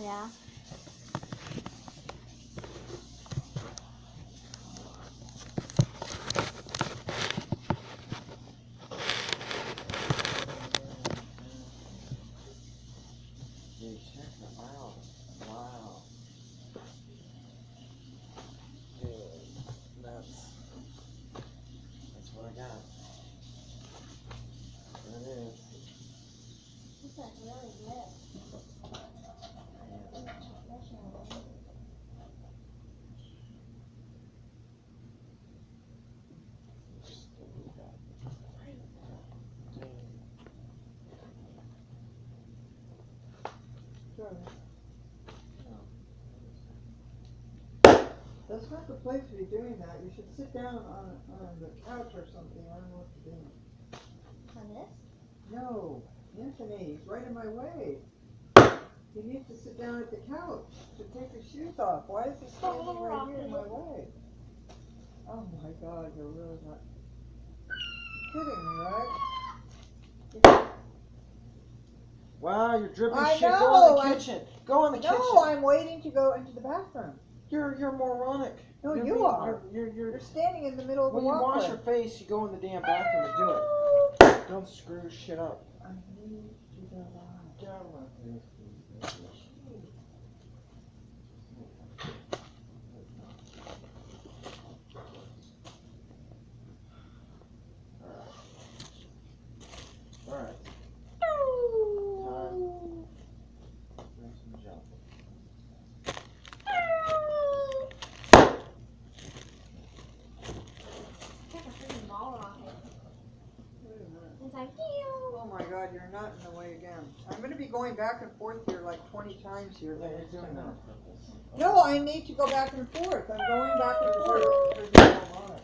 Yeah. Dude, check them out. Wow. Dude, that's what I got. There it is. This is really good. That's not the place to be doing that. You should sit down on the couch or something. I don't know what you're doing. On this? No, Anthony, he's right in my way. He needs to sit down at the couch to take his shoes off. Why is he standing right here in my way? Oh my God, you're really not kidding me, right? Wow, you're dripping I shit. know, Go in the kitchen. Go in the kitchen. No, I'm waiting to go into the bathroom. You're moronic. No, You're you being- are. You're You're standing in the middle of the when you walkway. wash your face, you go in the damn bathroom and do it. Don't screw shit up. I need to go on. Get out of my face, please. All right. Time. Bring some jump. There's a freaking ball rocket. Wait a minute. It's like, Oh my God, you're not in the way again. I'm going to be going back and forth here like 20 times here. Yeah, you're doing that on purpose. No, I need to go back and forth. I'm going back and forth. You're being moronic.